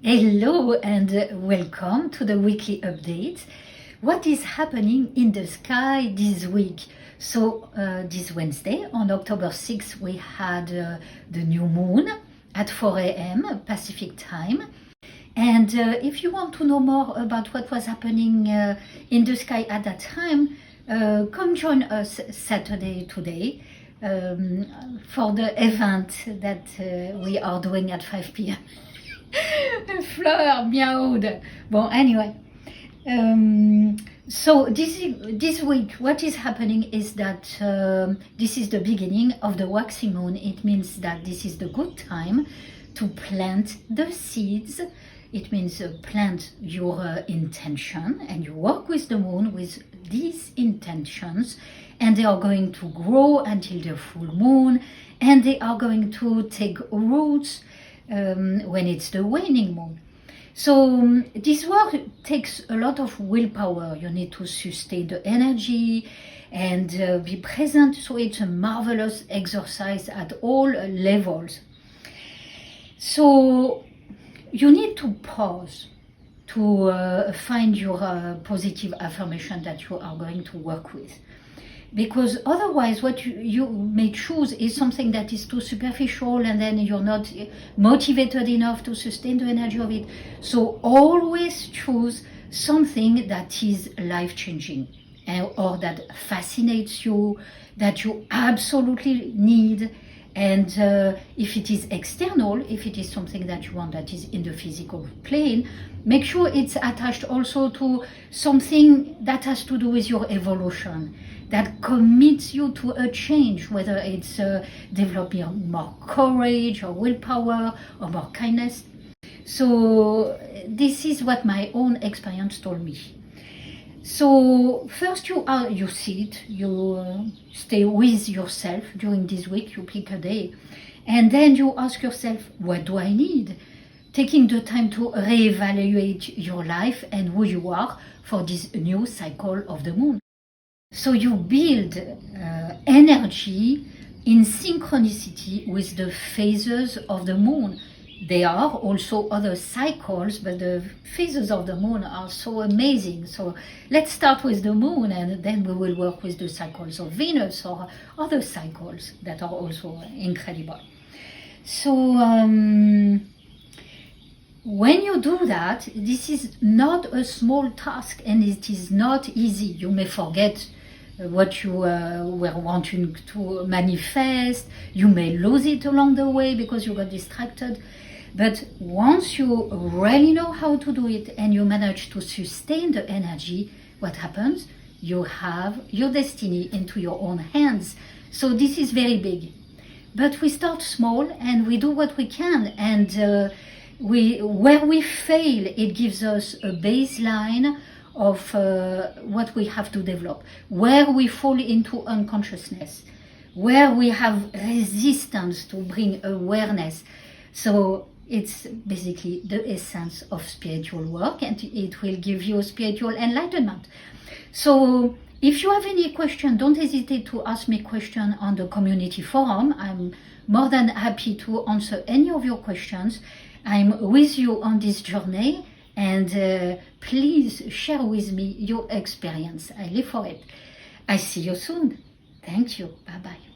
Hello and welcome to the weekly update. What is happening in the sky this week? So this Wednesday on October 6th we had the new moon at 4 a.m. Pacific time. And if you want to know more about what was happening in the sky at that time, come join us Saturday today for the event that we are doing at 5 p.m. Fleur, miaud. Bon, anyway. So this week, what is happening is that this is the beginning of the waxing moon. It means that this is the good time to plant the seeds. It means plant your intention, and you work with the moon with these intentions, and they are going to grow until the full moon, and they are going to take roots when it's the waning moon. So this work takes a lot of willpower. You need to sustain the energy and be present. So it's a marvelous exercise at all levels. So you need to pause to find your positive affirmation that you are going to work with. Because otherwise what you may choose is something that is too superficial, and then you're not motivated enough to sustain the energy of it. So always choose something that is life-changing or that fascinates you, that you absolutely need. And if it is external, if it is something that you want that is in the physical plane, make sure it's attached also to something that has to do with your evolution, that commits you to a change, whether it's developing more courage or willpower or more kindness. So this is what my own experience told me. So first you sit, you stay with yourself during this week, you pick a day, and then you ask yourself, what do I need? Taking the time to reevaluate your life and who you are for this new cycle of the moon. So you build energy in synchronicity with the phases of the moon. There are also other cycles, but the phases of the moon are so amazing. So let's start with the moon, and then we will work with the cycles of Venus or other cycles that are also incredible. So when you do that, this is not a small task, and it is not easy. You may forget what you were wanting to manifest. You may lose it along the way because you got distracted. But once you really know how to do it and you manage to sustain the energy, what happens? You have your destiny into your own hands. So this is very big. But we start small and we do what we can. And where we fail, it gives us a baseline of what we have to develop. Where we fall into unconsciousness, where we have resistance to bring awareness. So it's basically the essence of spiritual work, and it will give you spiritual enlightenment. So if you have any question, don't hesitate to ask me question on the community forum. I'm more than happy to answer any of your questions. I'm with you on this journey, and please share with me your experience. I live for it. I see you soon. Thank you. Bye-bye.